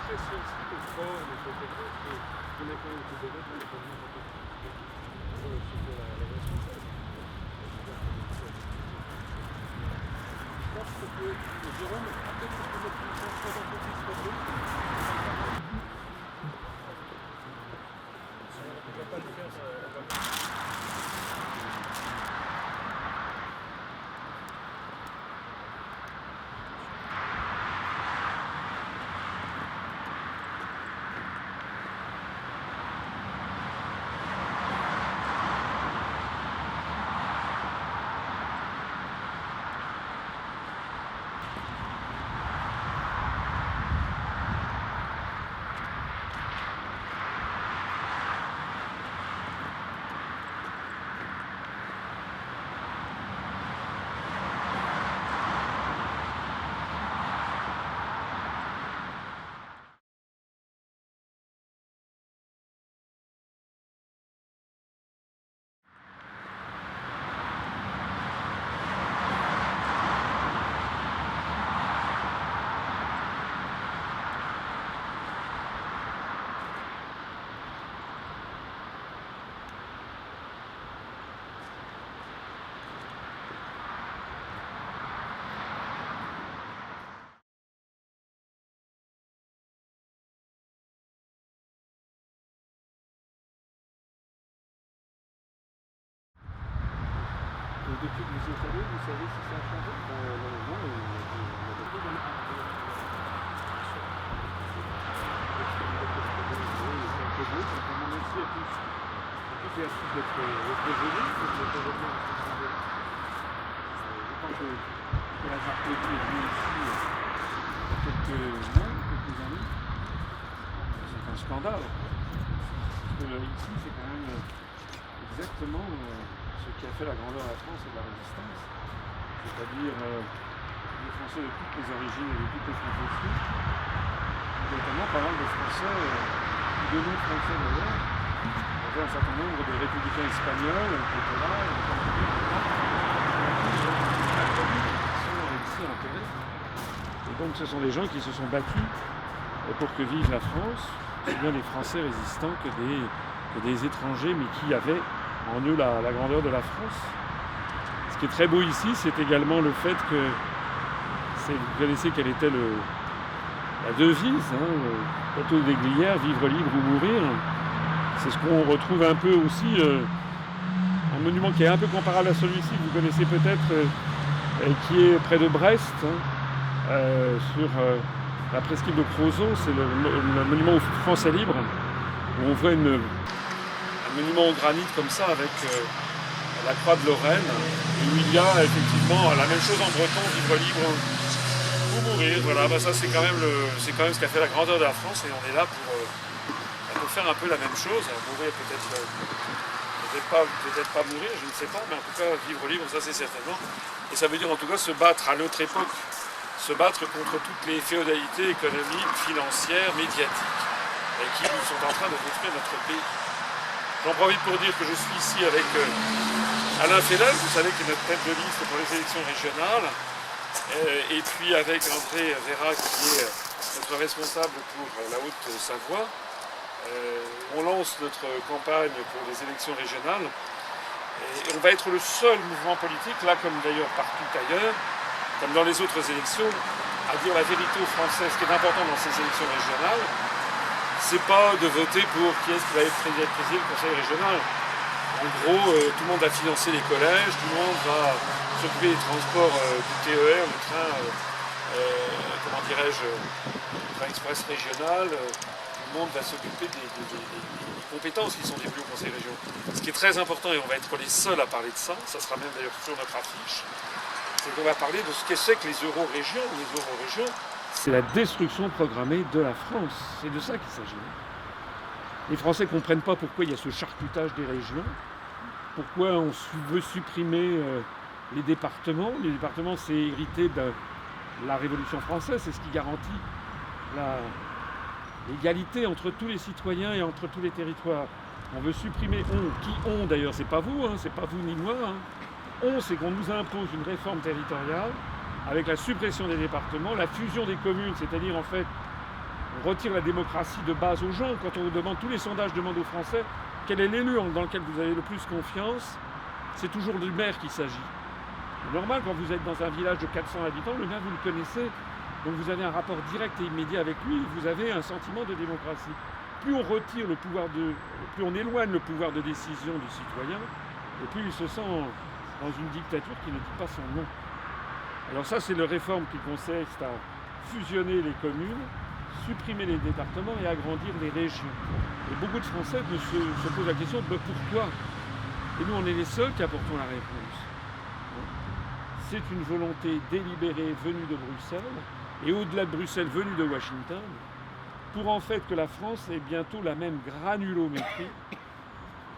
l'impression aussi que fort, mais qu'on a quand même été développé, mais qu'on a sur la version française. Je pense que Jérôme, peut-être que je peux mettre un peu plus de on ne va pas le faire. Et depuis que vous y êtes allé, vous savez si ça a changé? Non, on a beaucoup de c'est un peu beau, ça demande aussi à tous. En plus, il y a plus d'être joli, donc le développement de ce sujet. Je pense que la Sarkozy est venue ici il y a quelques années. C'est un scandale. Parce que ici, c'est quand même exactement ce qui a fait la grandeur de la France et de la résistance, c'est-à-dire des Français de toutes les origines et de toutes les confessions, notamment par exemple des Français, de non-Français d'ailleurs. Il y avait un certain nombre de républicains espagnols qui étaient là, et qui sont ici enterrés. Et donc ce sont des gens qui se sont battus pour que vive la France, aussi bien des Français résistants que des étrangers, mais qui avaient en eux la grandeur de la France. Ce qui est très beau ici, c'est également le fait que, vous connaissez quelle était la devise, le plateau des Glières, vivre libre ou mourir. C'est ce qu'on retrouve un peu aussi, un monument qui est un peu comparable à celui-ci, que vous connaissez peut-être, qui est près de Brest, sur la presqu'île de Crozon. C'est le monument aux Français libres, où on voit un monument en granit comme ça avec la croix de Lorraine, où il y a effectivement la même chose en breton, vivre libre ou mourir. Voilà, ça c'est quand même ce qui a fait la grandeur de la France, et on est là pour faire un peu la même chose. Mourir peut-être pas mourir, je ne sais pas, mais en tout cas vivre libre, ça c'est certainement. Et ça veut dire en tout cas se battre à notre époque, se battre contre toutes les féodalités économiques, financières, médiatiques, et qui sont en train de détruire notre pays. J'en profite pour dire que je suis ici avec Alain Fellel, vous savez, qui est notre tête de liste pour les élections régionales, et puis avec André Vera, qui est notre responsable pour la Haute-Savoie. On lance notre campagne pour les élections régionales, et on va être le seul mouvement politique, là comme d'ailleurs partout ailleurs, comme dans les autres élections, à dire la vérité aux Français. Ce qui est important dans ces élections régionales, c'est pas de voter pour qui est-ce qui va être président du conseil régional. En gros, tout le monde va financer les collèges, tout le monde va s'occuper des transports du TER, le train, comment dirais-je, le train express régional. Tout le monde va s'occuper des compétences qui sont dévolues au conseil régional. Ce qui est très important, et on va être les seuls à parler de ça, ça sera même d'ailleurs sur notre affiche, c'est qu'on va parler de ce que c'est que les euro-régions. Les euro-régions, c'est la destruction programmée de la France. C'est de ça qu'il s'agit. Les Français ne comprennent pas pourquoi il y a ce charcutage des régions, pourquoi on veut supprimer les départements. Les départements, c'est hérité de la Révolution française, c'est ce qui garantit l'égalité entre tous les citoyens et entre tous les territoires. On veut supprimer d'ailleurs, c'est pas vous, c'est pas vous ni moi. C'est qu'on nous impose une réforme territoriale avec la suppression des départements, la fusion des communes, c'est-à-dire en fait On retire la démocratie de base aux gens. Quand on demande, tous les sondages demandent aux Français quel est l'élu dans lequel vous avez le plus confiance, c'est toujours du maire qu'il s'agit. C'est normal, quand vous êtes dans un village de 400 habitants, le maire, vous le connaissez, donc vous avez un rapport direct et immédiat avec lui, vous avez un sentiment de démocratie. Plus on retire le pouvoir plus on éloigne le pouvoir de décision du citoyen, et plus il se sent dans une dictature qui ne dit pas son nom. Alors ça, c'est la réforme qui consiste à fusionner les communes, supprimer les départements et agrandir les régions. Et beaucoup de Français se posent la question de pourquoi. Et nous, on est les seuls qui apportons la réponse. C'est une volonté délibérée venue de Bruxelles, et au-delà de Bruxelles, venue de Washington, pour en fait que la France ait bientôt la même granulométrie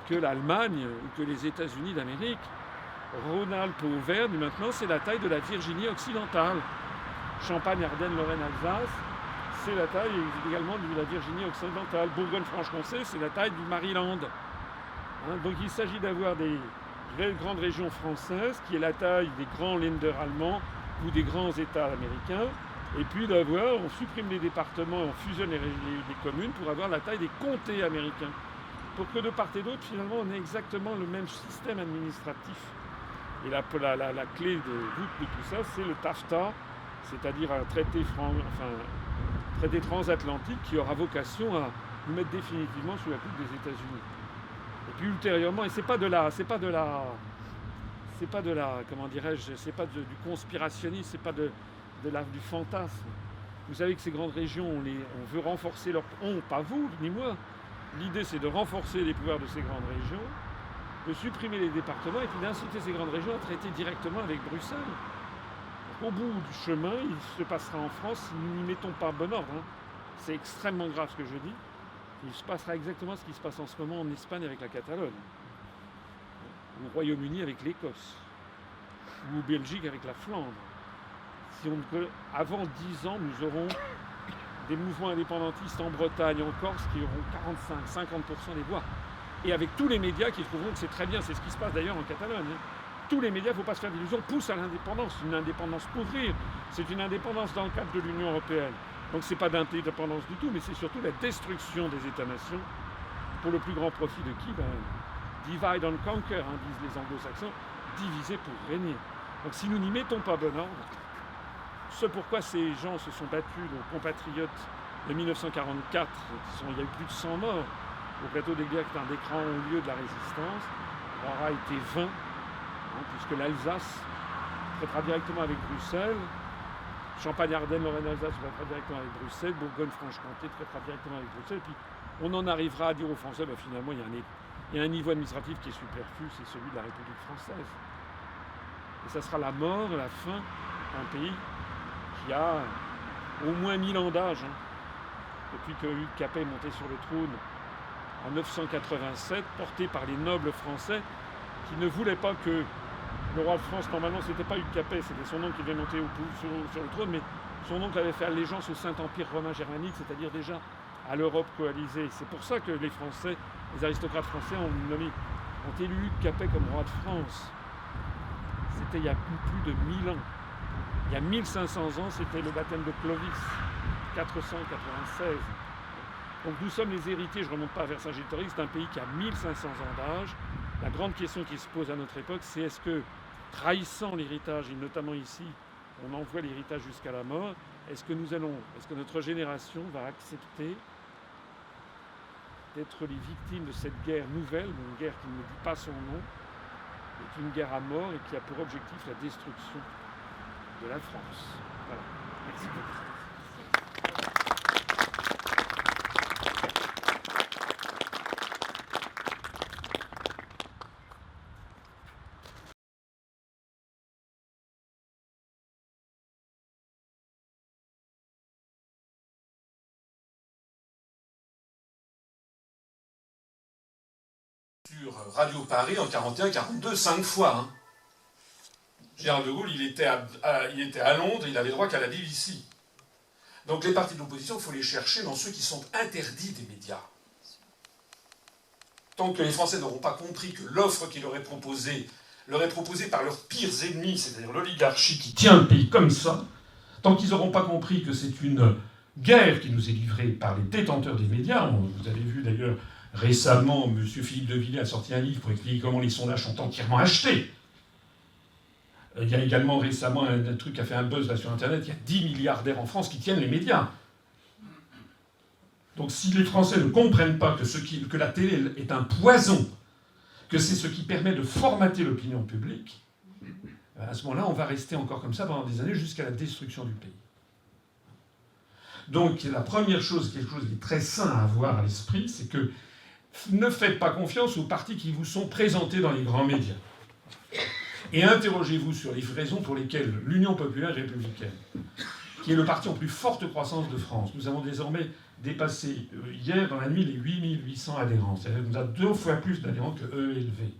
que l'Allemagne ou que les États-Unis d'Amérique. Rhône-Alpes, Auvergne, maintenant, c'est la taille de la Virginie occidentale. Champagne, Ardennes, Lorraine, Alsace, c'est la taille également de la Virginie occidentale. Bourgogne-Franche-Comté, c'est la taille du Maryland. Donc il s'agit d'avoir des grandes régions françaises qui est la taille des grands Länder allemands ou des grands États américains, et puis on supprime les départements, on fusionne les communes pour avoir la taille des comtés américains. Pour que de part et d'autre, finalement, on ait exactement le même système administratif. Et la clé de voûte de tout ça, c'est le TAFTA, c'est-à-dire un traité transatlantique qui aura vocation à nous mettre définitivement sous la coupe des États-Unis. Et puis ultérieurement, et c'est pas du conspirationnisme, c'est pas du fantasme. Vous savez que ces grandes régions, on veut renforcer pas vous, ni moi. L'idée, c'est de renforcer les pouvoirs de ces grandes régions, de supprimer les départements et puis d'inciter ces grandes régions à traiter directement avec Bruxelles. Au bout du chemin, il se passera en France si nous n'y mettons pas bon ordre. C'est extrêmement grave ce que je dis. Il se passera exactement ce qui se passe en ce moment en Espagne avec la Catalogne, au Royaume-Uni avec l'Écosse, ou au Belgique avec la Flandre. Avant 10 ans, nous aurons des mouvements indépendantistes en Bretagne, en Corse, qui auront 45-50% des voix. Et avec tous les médias qui trouveront que c'est très bien, c'est ce qui se passe d'ailleurs en Catalogne. Tous les médias, il ne faut pas se faire d'illusions, poussent à l'indépendance. Une indépendance pour rire, c'est une indépendance dans le cadre de l'Union européenne. Donc ce n'est pas d'indépendance du tout, mais c'est surtout la destruction des États-nations pour le plus grand profit de qui ? Divide and conquer, disent les anglo-saxons, diviser pour régner. Donc si nous n'y mettons pas bon ordre, ce pourquoi ces gens se sont battus, nos compatriotes de 1944, il y a eu plus de 100 morts au plateau des guerres, qui est un des grands lieux de la résistance, aura été vain, puisque l'Alsace traitera directement avec Bruxelles, Champagne-Ardenne, Lorraine-Alsace traitera directement avec Bruxelles, Bourgogne-Franche-Comté traitera directement avec Bruxelles, puis on en arrivera à dire aux Français, finalement, il y a un niveau administratif qui est superflu, c'est celui de la République française. Et ça sera la mort, la fin d'un pays qui a au moins 1000 ans d'âge, depuis que Hugues Capet est monté sur le trône en 987, porté par les nobles français qui ne voulaient pas que le roi de France, normalement, c'était pas Hugues Capet, c'était son oncle qui devait monter sur le trône, mais son oncle avait fait allégeance au Saint-Empire romain germanique, c'est-à-dire déjà à l'Europe coalisée. C'est pour ça que les Français, les aristocrates français ont élu Hugues Capet comme roi de France. C'était il y a plus de 1000 ans. Il y a 1500 ans, c'était le baptême de Clovis, 496. Donc nous sommes les héritiers, je ne remonte pas à Vercingétorix, d'un pays qui a 1500 ans d'âge. La grande question qui se pose à notre époque, c'est est-ce que, trahissant l'héritage, et notamment ici, on envoie l'héritage jusqu'à la mort, est-ce que notre génération va accepter d'être les victimes de cette guerre nouvelle, une guerre qui ne dit pas son nom, est une guerre à mort et qui a pour objectif la destruction de la France. Voilà. Merci beaucoup. Sur Radio Paris en 41-42, 5 fois. Gérard de Gaulle, il était à Londres, il avait droit qu'à la BBC. Donc les partis de l'opposition, il faut les chercher dans ceux qui sont interdits des médias. Tant que les Français n'auront pas compris que l'offre qu'ils leur est proposée par leurs pires ennemis, c'est-à-dire l'oligarchie qui tient le pays comme ça, tant qu'ils n'auront pas compris que c'est une guerre qui nous est livrée par les détenteurs des médias. Vous avez vu d'ailleurs récemment, M. Philippe de Villiers a sorti un livre pour expliquer comment les sondages sont entièrement achetés. Il y a également récemment un truc qui a fait un buzz là sur Internet, il y a 10 milliardaires en France qui tiennent les médias. Donc si les Français ne comprennent pas que la télé est un poison, que c'est ce qui permet de formater l'opinion publique, à ce moment-là, on va rester encore comme ça pendant des années jusqu'à la destruction du pays. Donc la première chose, quelque chose qui est très sain à avoir à l'esprit, c'est que ne faites pas confiance aux partis qui vous sont présentés dans les grands médias. Et interrogez-vous sur les raisons pour lesquelles l'Union populaire républicaine, qui est le parti en plus forte croissance de France, nous avons désormais dépassé hier dans la nuit les 8800 adhérents. C'est-à-dire que nous avons 2 fois plus d'adhérents que ELV.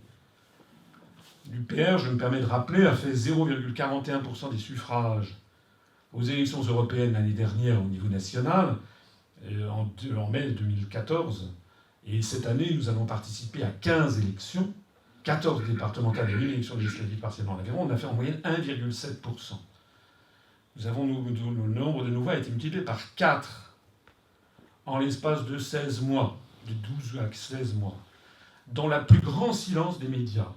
L'UPR, je me permets de rappeler, a fait 0,41% des suffrages aux élections européennes l'année dernière au niveau national, en mai 2014. Et cette année, nous avons participé à 15 élections, 14 départementales et une élection législative partiellement en Aveyron. On a fait en moyenne 1,7%. Le nombre de nos voix a été multiplié par 4 en l'espace de 16 mois, de 12 à 16 mois, dans le plus grand silence des médias.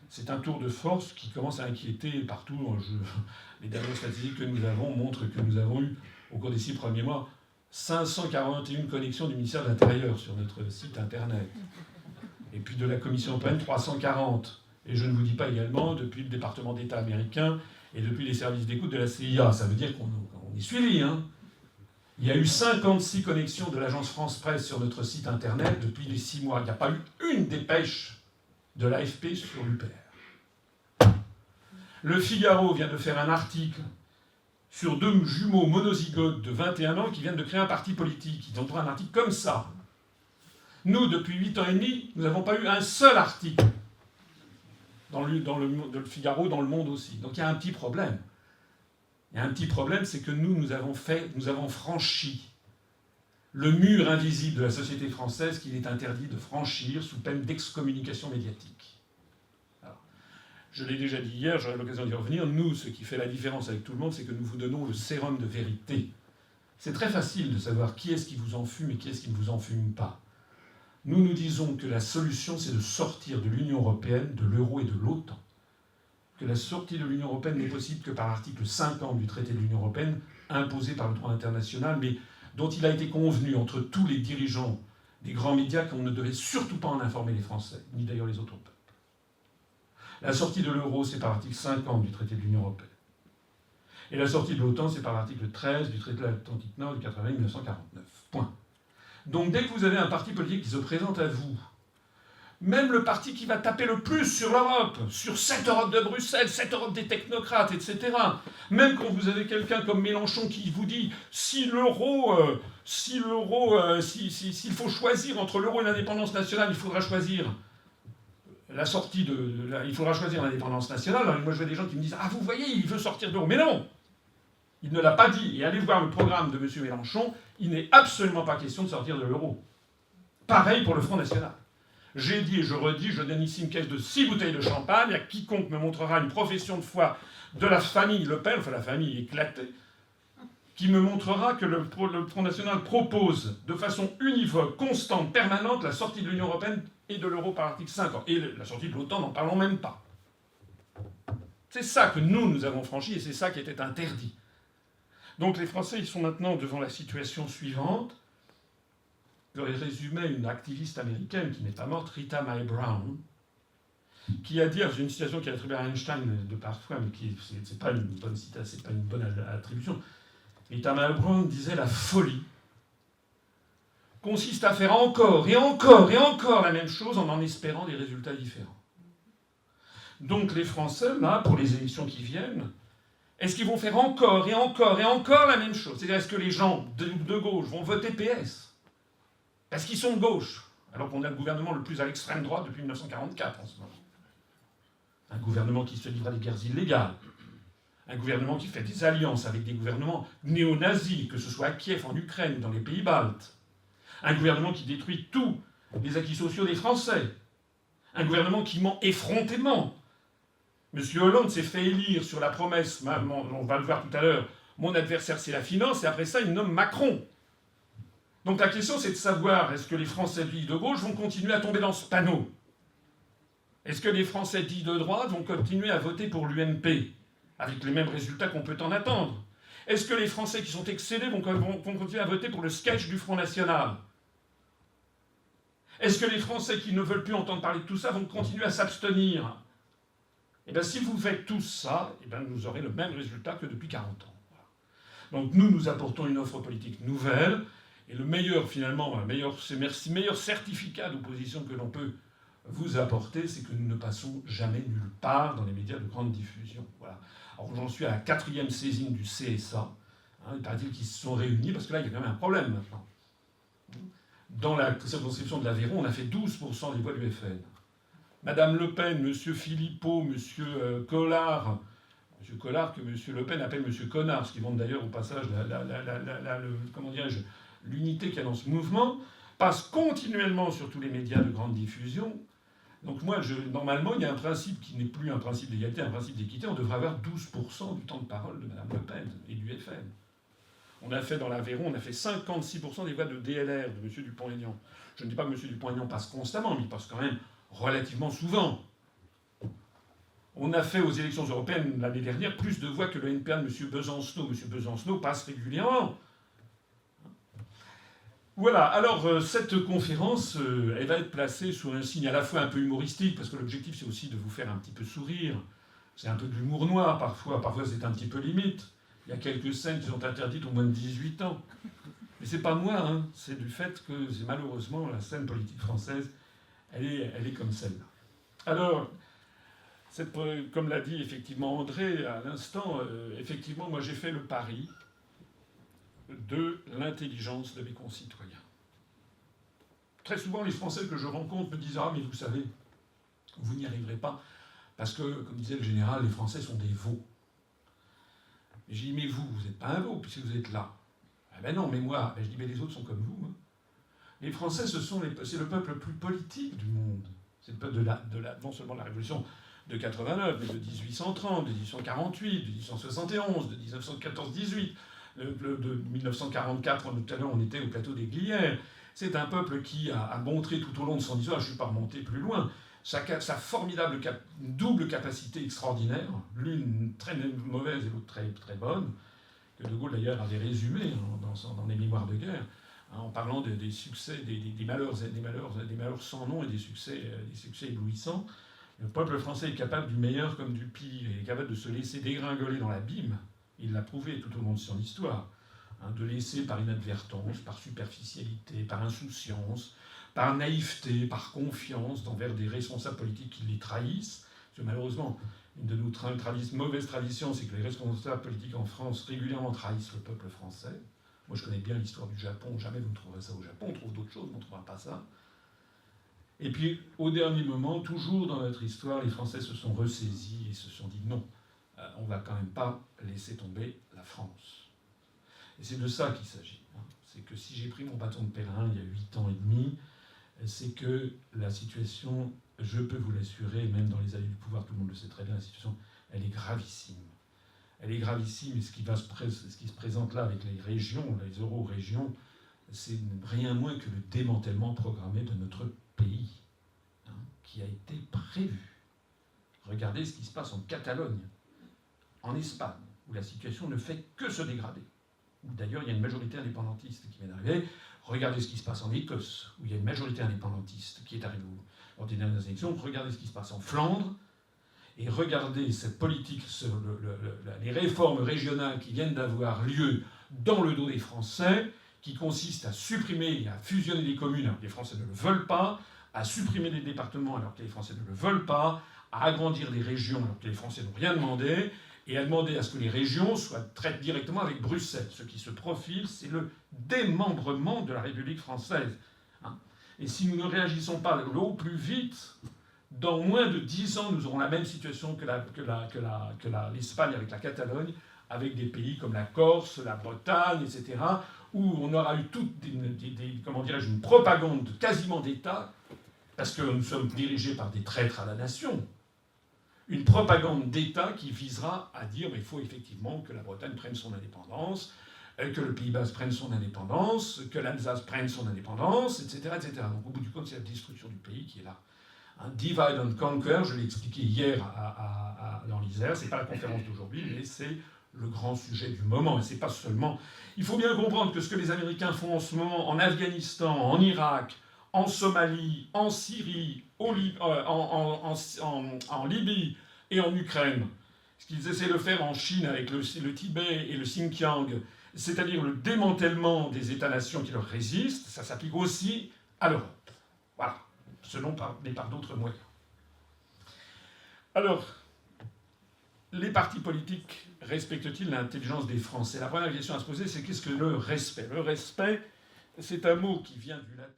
C'est un tour de force qui commence à inquiéter partout. Les dernières statistiques que nous avons montrent que nous avons eu, au cours des 6 premiers mois, 541 connexions du ministère de l'Intérieur sur notre site Internet. Et puis de la Commission européenne, 340. Et je ne vous dis pas également depuis le département d'État américain et depuis les services d'écoute de la CIA. Ça veut dire qu'on est suivi, hein. Il y a eu 56 connexions de l'agence France Presse sur notre site Internet depuis les 6 mois. Il n'y a pas eu une dépêche de l'AFP sur l'UPR. Le Figaro vient de faire un article sur 2 jumeaux monozygotes de 21 ans qui viennent de créer un parti politique. Ils ont trouvé un article comme ça. Nous, depuis 8 ans et demi, nous n'avons pas eu un seul article dans le Figaro, dans Le Monde aussi. Donc il y a un petit problème. Il y a un petit problème, c'est que nous avons franchi le mur invisible de la société française qu'il est interdit de franchir sous peine d'excommunication médiatique. Alors, je l'ai déjà dit hier, j'aurai l'occasion d'y revenir. Nous, ce qui fait la différence avec tout le monde, c'est que nous vous donnons le sérum de vérité. C'est très facile de savoir qui est-ce qui vous enfume et qui est-ce qui ne vous enfume pas. Nous disons que la solution, c'est de sortir de l'Union européenne, de l'euro et de l'OTAN. Que la sortie de l'Union européenne n'est possible que par l'article 50 du traité de l'Union européenne, imposé par le droit international, mais dont il a été convenu entre tous les dirigeants des grands médias qu'on ne devait surtout pas en informer les Français, ni d'ailleurs les autres peuples. La sortie de l'euro, c'est par l'article 50 du traité de l'Union européenne. Et la sortie de l'OTAN, c'est par l'article 13 du traité de l'Atlantique Nord de 1949. Point. Donc dès que vous avez un parti politique qui se présente à vous, même le parti qui va taper le plus sur l'Europe, sur cette Europe de Bruxelles, cette Europe des technocrates, etc. Même quand vous avez quelqu'un comme Mélenchon qui vous dit s'il faut choisir entre l'euro et l'indépendance nationale, il faudra choisir il faudra choisir l'indépendance nationale. Alors, moi je vois des gens qui me disent ah vous voyez il veut sortir de l'euro, mais non, il ne l'a pas dit. Et allez voir le programme de M. Mélenchon, il n'est absolument pas question de sortir de l'euro. Pareil pour le Front National. J'ai dit et je redis, je donne ici une caisse de 6 bouteilles de champagne à quiconque me montrera une profession de foi de la famille Le Pen, enfin la famille éclatée, qui me montrera que le Front National propose de façon univoque, constante, permanente la sortie de l'Union européenne et de l'euro par l'article 50. Et la sortie de l'OTAN, n'en parlons même pas. C'est ça que nous avons franchi et c'est ça qui était interdit. Donc les Français, ils sont maintenant devant la situation suivante. Je résumais une activiste américaine qui n'est pas morte, Rita Mae Brown, qui a dit, c'est une citation qui a attribué à Einstein de parfois, mais qui c'est pas une bonne citation, c'est pas une bonne attribution. Rita Mae Brown disait la folie consiste à faire encore et encore et encore la même chose en espérant des résultats différents. Donc les Français, là, pour les élections qui viennent, est-ce qu'ils vont faire encore et encore et encore la même chose? C'est-à-dire, est-ce que les gens de gauche vont voter PS parce qu'ils sont de gauche, alors qu'on a le gouvernement le plus à l'extrême droite depuis 1944 en ce moment. Un gouvernement qui se livre à des guerres illégales. Un gouvernement qui fait des alliances avec des gouvernements néo-nazis, que ce soit à Kiev, en Ukraine, ou dans les pays baltes. Un gouvernement qui détruit tous les acquis sociaux des Français. Un gouvernement qui ment effrontément. M. Hollande s'est fait élire sur la promesse, on va le voir tout à l'heure, Mon adversaire, c'est la finance, et après ça, il nomme Macron. Donc la question, c'est de savoir, est-ce que les Français dits de gauche vont continuer à tomber dans ce panneau? Est-ce que les Français dits de droite vont continuer à voter pour l'UMP, avec les mêmes résultats qu'on peut en attendre? Est-ce que les Français qui sont excédés vont continuer à voter pour le sketch du Front National? Est-ce que les Français qui ne veulent plus entendre parler de tout ça vont continuer à s'abstenir? Eh bien, si vous faites tout ça, eh bien, vous aurez le même résultat que depuis 40 ans. Voilà. Donc nous apportons une offre politique nouvelle, et le meilleur, finalement, le meilleur certificat d'opposition que l'on peut vous apporter, c'est que nous ne passons jamais nulle part dans les médias de grande diffusion. Voilà. Alors j'en suis à la 4e saisine du CSA. Il paraît-il qu'ils se sont réunis, parce que là, il y a quand même un problème maintenant. Dans la circonscription de l'Aveyron, on a fait 12% des voix du FN. Madame Le Pen, Monsieur Philippot, Monsieur Collard, Monsieur Collard que Monsieur Le Pen appelle Monsieur Connard, ce qui montre d'ailleurs au passage l'unité qu'il y a dans ce mouvement, passe continuellement sur tous les médias de grande diffusion. Donc moi, normalement, il y a un principe qui n'est plus un principe d'égalité, un principe d'équité. On devrait avoir 12% du temps de parole de Madame Le Pen et du FN. On a fait dans l'Aveyron, on a fait 56% des voix de DLR, de M. Dupont-Aignan. Je ne dis pas que M. Dupont-Aignan passe constamment, mais il passe quand même relativement souvent. On a fait aux élections européennes l'année dernière plus de voix que le NPA de M. Besancenot. M. Besancenot passe régulièrement. Voilà, alors cette conférence, elle va être placée sous un signe à la fois un peu humoristique, parce que l'objectif c'est aussi de vous faire un petit peu sourire. C'est un peu de l'humour noir parfois c'est un petit peu limite. Il y a quelques scènes qui sont interdites aux moins de 18 ans. Mais c'est pas moi, hein. C'est du fait que malheureusement la scène politique française, elle est comme celle-là. Alors, comme l'a dit effectivement André à l'instant, effectivement moi j'ai fait le pari de l'intelligence de mes concitoyens. Très souvent, les Français que je rencontre me disent « Ah, mais vous savez, vous n'y arriverez pas, parce que, comme disait le général, les Français sont des veaux. » Et je dis « Mais vous n'êtes pas un veau, puisque vous êtes là. » « Ah ben non, mais moi, je dis « Mais les autres sont comme vous. Hein. » Les Français, c'est le peuple le plus politique du monde. C'est le peuple non seulement de la Révolution de 89, mais de 1830, de 1848, de 1871, de 1914-18, de 1944, tout à l'heure on était au plateau des Glières. C'est un peuple qui a montré tout au long de son histoire, je ne suis pas remonté plus loin, sa formidable double capacité extraordinaire, l'une très mauvaise et l'autre très, très bonne, que De Gaulle d'ailleurs avait résumé dans les mémoires de guerre, en parlant des succès, des malheurs sans nom et des succès éblouissants. Le peuple français est capable du meilleur comme du pire, il est capable de se laisser dégringoler dans l'abîme. Il l'a prouvé tout au long de son histoire, de laisser par inadvertance, par superficialité, par insouciance, par naïveté, par confiance envers des responsables politiques qui les trahissent. Parce que malheureusement, une de nos mauvaises traditions, c'est que les responsables politiques en France régulièrement trahissent le peuple français. Moi, je connais bien l'histoire du Japon. Jamais vous ne trouverez ça au Japon. On trouve d'autres choses, mais on ne trouvera pas ça. Et puis, au dernier moment, toujours dans notre histoire, les Français se sont ressaisis et se sont dit non. On ne va quand même pas laisser tomber la France. Et c'est de ça qu'il s'agit. C'est que si j'ai pris mon bâton de pèlerin il y a 8 ans et demi, c'est que la situation, je peux vous l'assurer, même dans les allées du pouvoir, tout le monde le sait très bien, la situation, elle est gravissime. Elle est gravissime, et ce qui se présente là avec les régions, les euro-régions, c'est rien moins que le démantèlement programmé de notre pays, qui a été prévu. Regardez ce qui se passe en Catalogne, en Espagne, où la situation ne fait que se dégrader. D'ailleurs, il y a une majorité indépendantiste qui vient d'arriver. Regardez ce qui se passe en Écosse, où il y a une majorité indépendantiste qui est arrivée lors des dernières élections. Regardez ce qui se passe en Flandre. Et regardez cette politique sur les réformes régionales qui viennent d'avoir lieu dans le dos des Français, qui consiste à supprimer et à fusionner les communes alors que les Français ne le veulent pas, à supprimer les départements alors que les Français ne le veulent pas, à agrandir les régions alors que les Français n'ont rien demandé, et à demander à ce que les régions traitent directement avec Bruxelles. Ce qui se profile, c'est le démembrement de la République française. Et si nous ne réagissons pas au plus vite, dans moins de 10 ans, nous aurons la même situation que l'Espagne avec la Catalogne, avec des pays comme la Corse, la Bretagne, etc., où on aura eu toute une propagande quasiment d'État, parce que nous sommes dirigés par des traîtres à la nation. une propagande d'État qui visera à dire il faut effectivement que la Bretagne prenne son indépendance, que le Pays Basque prenne son indépendance, que l'Alsace prenne son indépendance, etc., etc. Donc au bout du compte, c'est la destruction du pays qui est là. Un divide and conquer, je l'ai expliqué hier dans l'Isère, c'est pas la conférence d'aujourd'hui, mais c'est le grand sujet du moment. Et c'est pas seulement... Il faut bien comprendre que ce que les Américains font en ce moment en Afghanistan, en Irak, en Somalie, en Syrie, en Libye et en Ukraine, ce qu'ils essaient de faire en Chine avec le Tibet et le Xinjiang, c'est-à-dire le démantèlement des États-nations qui leur résistent, ça s'applique aussi à l'Europe. Voilà, mais par d'autres moyens. Alors, les partis politiques respectent-ils l'intelligence des Français? La première question à se poser, c'est qu'est-ce que le respect? Le respect, c'est un mot qui vient du latin.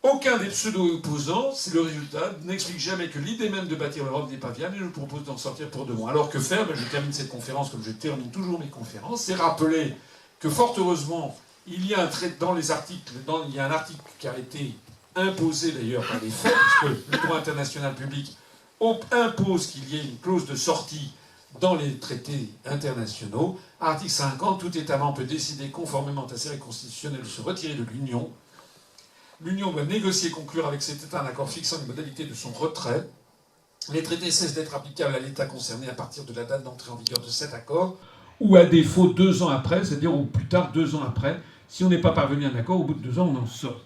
Aucun des pseudo-opposants, c'est le résultat, n'explique jamais que l'idée même de bâtir l'Europe n'est pas viable et je propose d'en sortir pour 2 mois. Alors que faire? Je termine cette conférence comme je termine toujours mes conférences, c'est rappeler que fort heureusement, il y a dans les articles, il y a un article qui a été imposé d'ailleurs par les faits, puisque le droit international public impose qu'il y ait une clause de sortie dans les traités internationaux. Article 50, tout État membre peut décider conformément à ses règles constitutionnelles de se retirer de l'Union. L'Union doit négocier et conclure avec cet État un accord fixant les modalités de son retrait. Les traités cessent d'être applicables à l'État concerné à partir de la date d'entrée en vigueur de cet accord, ou à défaut 2 ans après, c'est-à-dire au plus tard 2 ans après. Si on n'est pas parvenu à un accord, au bout de 2 ans, on en sort.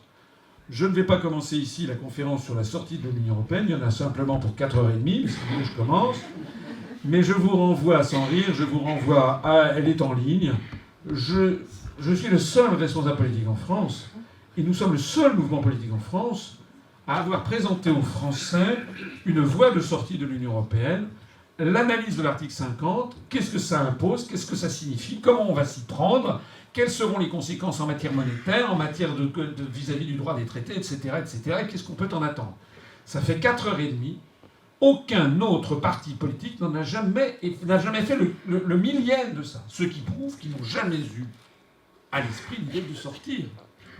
Je ne vais pas commencer ici la conférence sur la sortie de l'Union européenne, il y en a simplement pour 4h30, parce que je commence. Mais je vous renvoie, sans rire, elle est en ligne. Je suis le seul responsable politique en France, et nous sommes le seul mouvement politique en France à avoir présenté aux Français une voie de sortie de l'Union européenne, l'analyse de l'article 50, qu'est-ce que ça impose, qu'est-ce que ça signifie, comment on va s'y prendre, quelles seront les conséquences en matière monétaire, en matière vis-à-vis du droit des traités, etc., etc., et qu'est-ce qu'on peut en attendre. Ça fait 4h30. Aucun autre parti politique n'a jamais fait le millième de ça. Ce qui prouve qu'ils n'ont jamais eu à l'esprit l'idée de sortir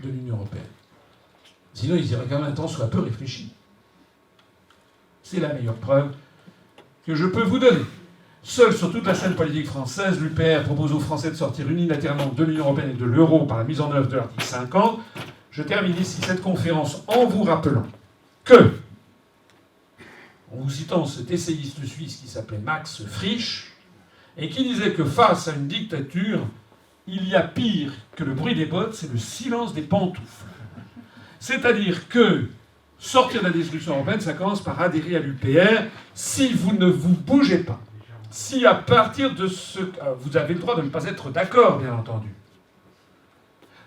de l'Union européenne. Sinon, ils iraient quand même un temps soit peu réfléchi. C'est la meilleure preuve que je peux vous donner. Seul sur toute la scène politique française, l'UPR propose aux Français de sortir unilatéralement de l'Union européenne et de l'euro par la mise en œuvre de l'article 50. Je termine ici cette conférence en vous rappelant que, en vous citant cet essayiste suisse qui s'appelait Max Frisch, et qui disait que face à une dictature, il y a pire que le bruit des bottes, c'est le silence des pantoufles. C'est-à-dire que sortir de la destruction européenne, ça commence par adhérer à l'UPR si vous ne vous bougez pas. Si à partir de ce... Vous avez le droit de ne pas être d'accord, bien entendu.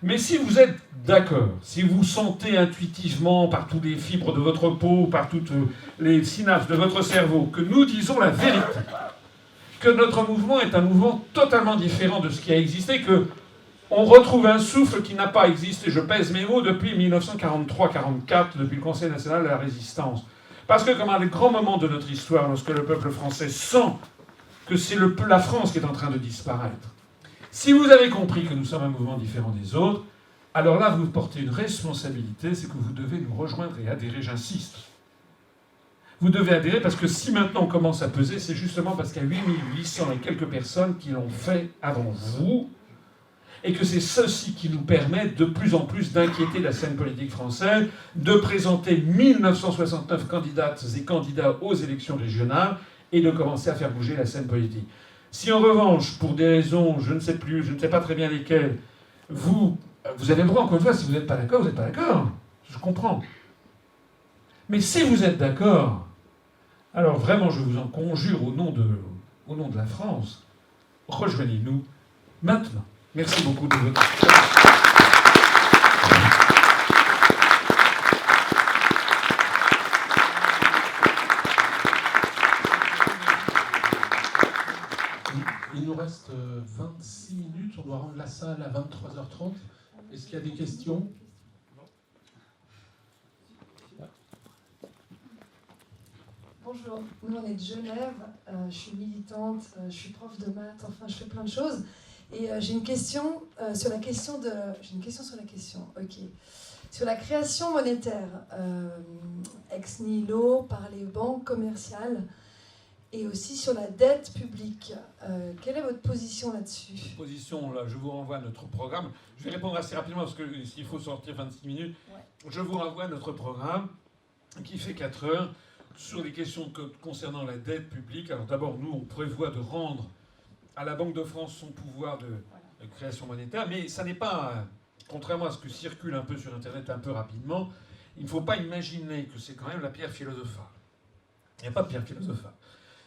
Mais si vous êtes d'accord, si vous sentez intuitivement par toutes les fibres de votre peau, par toutes les synapses de votre cerveau, que nous disons la vérité, que notre mouvement est un mouvement totalement différent de ce qui a existé, que on retrouve un souffle qui n'a pas existé, je pèse mes mots, depuis 1943-44, depuis le Conseil national de la résistance. Parce que comme à des grands moments de notre histoire, lorsque le peuple français sent que c'est la France qui est en train de disparaître, si vous avez compris que nous sommes un mouvement différent des autres, alors là, vous portez une responsabilité, c'est que vous devez nous rejoindre et adhérer, j'insiste. Vous devez adhérer parce que si maintenant on commence à peser, c'est justement parce qu'il y a 8800 et quelques personnes qui l'ont fait avant vous, et que c'est ceci qui nous permet de plus en plus d'inquiéter la scène politique française, de présenter 1969 candidates et candidats aux élections régionales, et de commencer à faire bouger la scène politique. Si en revanche, pour des raisons, je ne sais pas très bien lesquelles, vous avez le droit, encore une fois, si vous n'êtes pas d'accord, vous n'êtes pas d'accord. Je comprends. Mais si vous êtes d'accord, alors vraiment, je vous en conjure au nom de la France, rejoignez-nous maintenant. Merci beaucoup de votre attention. Il nous reste 26 minutes, on doit rendre la salle à 23h30. Est-ce qu'il y a des questions ? Bonjour, nous on est de Genève, je suis militante, je suis prof de maths, enfin je fais plein de choses. Et j'ai une question sur la question de... J'ai une question sur la question, ok. Sur la création monétaire, ex nihilo par les banques commerciales et aussi sur la dette publique. Quelle est votre position là-dessus ? Position, là, je vous renvoie à notre programme. Je vais répondre assez rapidement parce que s'il faut sortir 26 minutes, je vous renvoie à notre programme qui fait 4 heures sur les questions concernant la dette publique. Alors d'abord, nous, on prévoit de rendre à la Banque de France son pouvoir de création monétaire, mais ça n'est pas, contrairement à ce que circule un peu sur Internet un peu rapidement, il ne faut pas imaginer que c'est quand même la pierre philosophale. Il n'y a pas de pierre philosophale.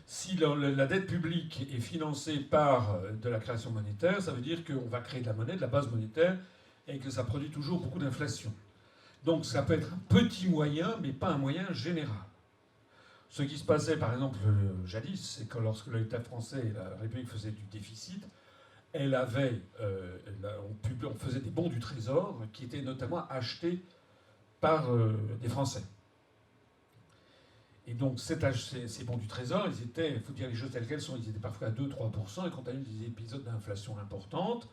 Si la dette publique est financée par de la création monétaire, ça veut dire qu'on va créer de la monnaie, de la base monétaire, et que ça produit toujours beaucoup d'inflation. Donc ça peut être un petit moyen, mais pas un moyen général. Ce qui se passait, par exemple, jadis, c'est que lorsque l'État français et la République faisaient du déficit, on faisait des bons du Trésor qui étaient notamment achetés par des Français. Et donc ces bons du Trésor, ils étaient, il faut dire les choses telles qu'elles sont, ils étaient parfois à 2-3%, et quand on a eu des épisodes d'inflation importante,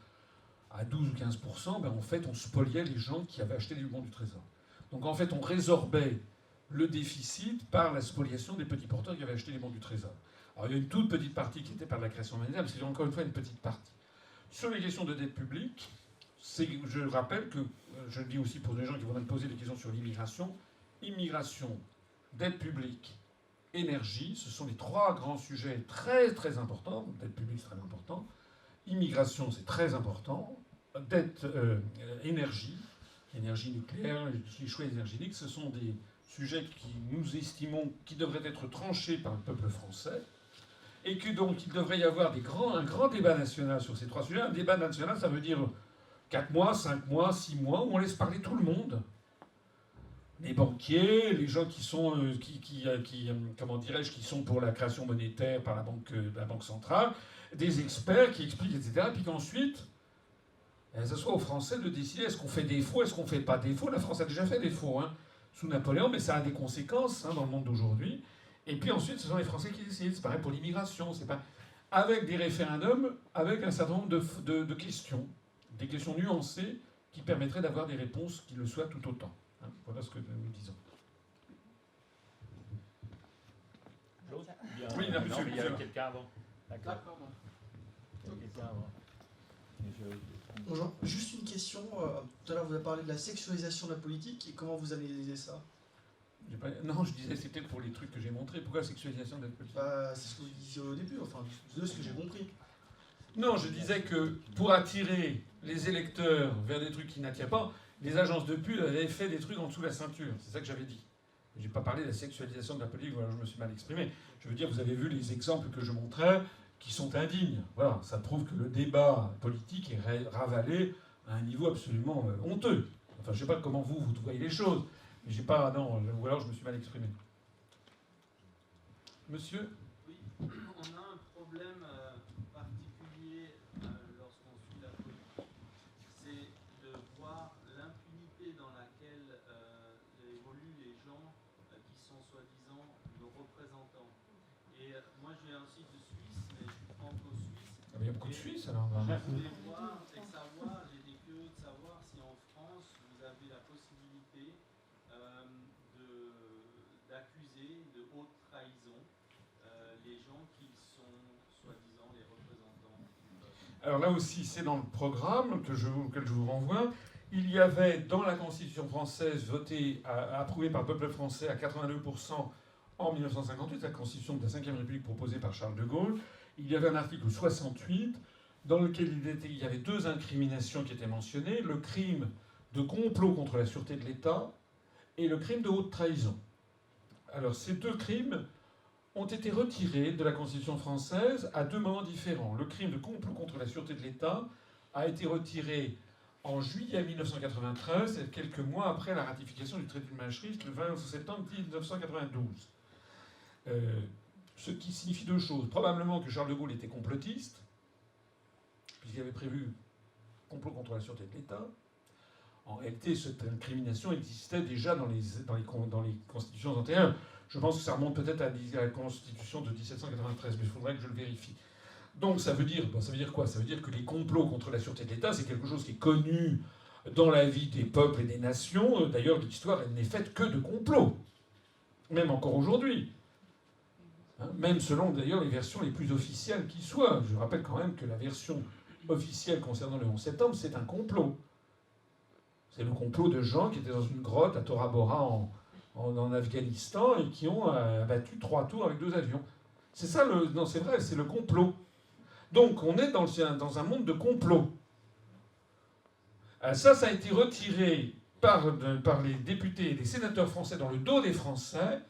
à 12 ou 15%, ben en fait on spoliait les gens qui avaient acheté du bon du Trésor. Donc en fait on résorbait le déficit par la spoliation des petits porteurs qui avaient acheté les bons du Trésor. Alors il y a une toute petite partie qui était par la création monétaire, mais c'est encore une fois une petite partie. Sur les questions de dette publique, je rappelle que, je le dis aussi pour des gens qui vont me poser des questions sur l'immigration, immigration, dette publique, énergie, ce sont les 3 grands sujets très très importants. Dette publique c'est très important, immigration c'est très important, dette, énergie nucléaire, les choix énergétiques, ce sont des sujets qui nous estimons qui devraient être tranchés par le peuple français, et que donc il devrait y avoir un grand débat national sur ces 3 sujets. Un débat national, ça veut dire 4 mois, 5 mois, 6 mois, où on laisse parler tout le monde. Les banquiers, les gens qui sont, comment dirais-je, qui sont pour la création monétaire par la banque centrale, des experts qui expliquent, etc. Puis qu'ensuite, ce soit aux Français de décider est-ce qu'on fait des faux, est-ce qu'on ne fait pas des faux. La France a déjà fait des faux sous Napoléon, mais ça a des conséquences dans le monde d'aujourd'hui. Et puis ensuite, ce sont les Français qui décident. C'est pareil pour l'immigration. C'est pas avec des référendums, avec un certain nombre de questions, des questions nuancées qui permettraient d'avoir des réponses qui le soient tout autant. Voilà ce que nous disons. Oui, là, monsieur. Il y a quelqu'un avant. D'accord. Bonjour, juste une question. Tout à l'heure, vous avez parlé de la sexualisation de la politique et comment vous analysez ça ? Non, je disais c'était pour les trucs que j'ai montrés. Pourquoi la sexualisation de la politique ? C'est ce que vous disiez au début, enfin, de ce que j'ai compris. Non, je disais que pour attirer les électeurs vers des trucs qui n'attirent pas, les agences de pub avaient fait des trucs en dessous de la ceinture. C'est ça que j'avais dit. Je n'ai pas parlé de la sexualisation de la politique, voilà, je me suis mal exprimé. Je veux dire, vous avez vu les exemples que je montrais qui sont indignes. Voilà, ça prouve que le débat politique est ravalé à un niveau absolument honteux. Enfin, je ne sais pas comment vous voyez les choses, mais j'ai pas... Non, ou alors je me suis mal exprimé. Monsieur ? Oui, on a un problème particulier lorsqu'on suit la politique, c'est de voir l'impunité dans laquelle évoluent les gens qui sont soi-disant nos représentants. Et moi je viens aussi de Suisse, mais je suis franco-suisse. Ah, il y a beaucoup de Suisses alors. Je voulais voir et savoir, j'étais curieux de savoir si en France vous avez la possibilité d'accuser de haute trahison les gens qui sont soi-disant les représentants. Alors là aussi, c'est dans le programme auquel je vous renvoie. Il y avait dans la Constitution française, votée, approuvée par le peuple français à 82% en 1958, la Constitution de la Ve République proposée par Charles de Gaulle, il y avait un article 68 dans lequel il y avait 2 incriminations qui étaient mentionnées, le crime de complot contre la sûreté de l'État et le crime de haute trahison. Alors ces 2 crimes ont été retirés de la Constitution française à 2 moments différents. Le crime de complot contre la sûreté de l'État a été retiré en juillet 1993, quelques mois après la ratification du traité de Maastricht, le 20 septembre 1992. Ce qui signifie 2 choses. Probablement que Charles de Gaulle était complotiste, puisqu'il avait prévu complot contre la sûreté de l'État. En réalité, cette incrimination existait déjà dans les constitutions antérieures. Je pense que ça remonte peut-être à la Constitution de 1793, mais il faudrait que je le vérifie. Donc ça veut dire quoi ? Ça veut dire que les complots contre la sûreté de l'État, c'est quelque chose qui est connu dans la vie des peuples et des nations. D'ailleurs, l'histoire, elle n'est faite que de complots. même encore aujourd'hui. Hein, même selon d'ailleurs les versions les plus officielles qui soient. Je rappelle quand même que la version officielle concernant le 11 septembre, c'est un complot. C'est le complot de gens qui étaient dans une grotte à Tora Bora en Afghanistan et qui ont abattu 3 tours avec 2 avions. C'est ça le... Non, c'est vrai, c'est le complot. Donc on est dans un monde de complot. Ça a été retiré par les députés et les sénateurs français dans le dos des Français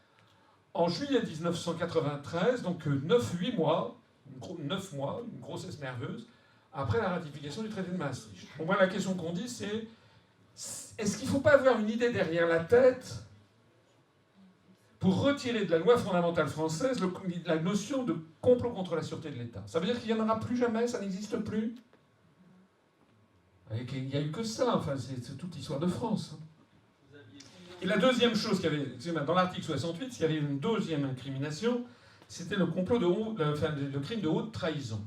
en juillet 1993, donc 9 mois, une grossesse nerveuse, après la ratification du traité de Maastricht. Bon, moi, la question qu'on dit, c'est est-ce qu'il ne faut pas avoir une idée derrière la tête pour retirer de la loi fondamentale française la notion de complot contre la sûreté de l'État? Ça veut dire qu'il n'y en aura plus jamais, ça n'existe plus? Il n'y a eu que ça, enfin, c'est toute l'histoire de France. Et la deuxième chose qu'il y avait, dans l'article 68, il y avait une deuxième incrimination, c'était le complot le crime de haute trahison.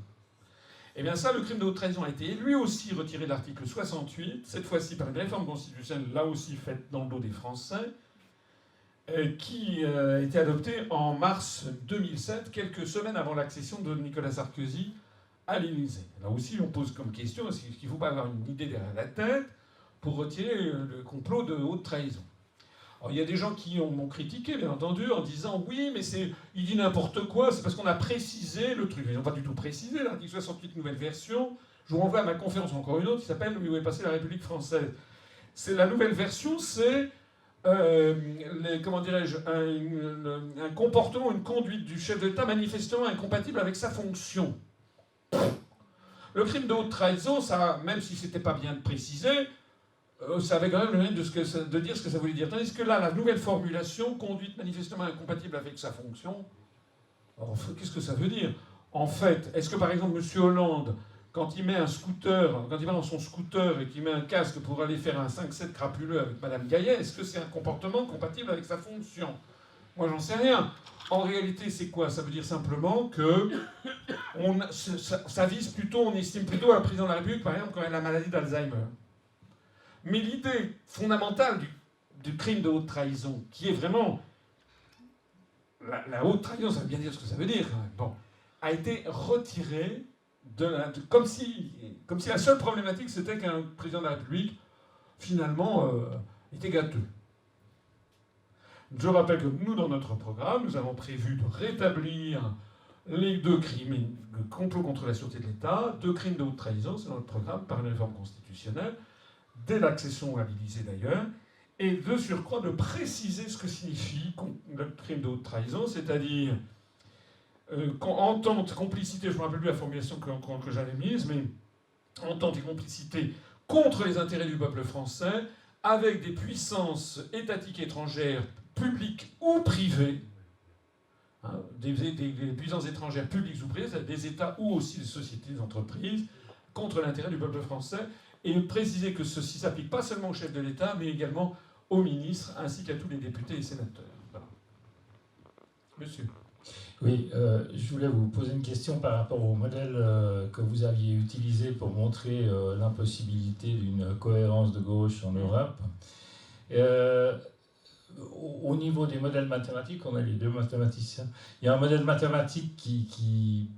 Et bien ça, le crime de haute trahison a été lui aussi retiré de l'article 68, cette fois-ci par une réforme constitutionnelle, là aussi faite dans le dos des Français, qui a été adoptée en mars 2007, quelques semaines avant l'accession de Nicolas Sarkozy à l'Élysée. Là aussi, on pose comme question, est-ce qu'il ne faut pas avoir une idée derrière la tête pour retirer le complot de haute trahison? Alors, il y a des gens qui m'ont critiqué, bien entendu, en disant « Oui, mais il dit n'importe quoi, c'est parce qu'on a précisé le truc. » Ils n'ont pas du tout précisé, l'article 68, nouvelle version. Je vous renvoie à ma conférence, encore une autre, qui s'appelle « Où est passée la République française ». C'est la nouvelle version, c'est, comment dirais-je, un comportement, une conduite du chef d'État manifestement incompatible avec sa fonction. Le crime de haute trahison, ça, même si c'était pas bien précisé, ça avait quand même le mérite de dire ce que ça voulait dire. Tandis que là, la nouvelle formulation, conduite manifestement incompatible avec sa fonction, alors, qu'est-ce que ça veut dire? En fait, est-ce que par exemple M. Hollande, quand il met un scooter, quand il va dans son scooter et qu'il met un casque pour aller faire un 5-7 crapuleux avec Mme Gaillet, est-ce que c'est un comportement compatible avec sa fonction? Moi, j'en sais rien. En réalité, c'est quoi? Ça veut dire simplement que ça vise plutôt, on estime plutôt à la présidente de la République, par exemple, quand elle a la maladie d'Alzheimer. Mais l'idée fondamentale du crime de haute trahison, qui est vraiment... La haute trahison, ça veut bien dire ce que ça veut dire, quand même. Bon, a été retirée comme si la seule problématique, c'était qu'un président de la République, finalement, était gâteux. Je rappelle que nous, dans notre programme, nous avons prévu de rétablir les 2 crimes, le complot contre la sûreté de l'État, 2 crimes de haute trahison, c'est dans notre programme, par une réforme constitutionnelle, dès l'accession à l'Élysée d'ailleurs, et de surcroît de préciser ce que signifie le crime de haute trahison, c'est-à-dire entente, complicité, je ne me rappelle plus la formulation que j'avais mise, mais entente et complicité contre les intérêts du peuple français, avec des puissances étatiques étrangères, publiques ou privées, hein, des puissances étrangères publiques ou privées, c'est-à-dire des États ou aussi des sociétés, des entreprises, contre l'intérêt du peuple français, et préciser que ceci s'applique pas seulement au chef de l'État, mais également aux ministres, ainsi qu'à tous les députés et sénateurs. Voilà. Monsieur. Oui, je voulais vous poser une question par rapport au modèle que vous aviez utilisé pour montrer l'impossibilité d'une cohérence de gauche en Europe. Au niveau des modèles mathématiques, on a les 2 mathématiciens. Il y a un modèle mathématique qui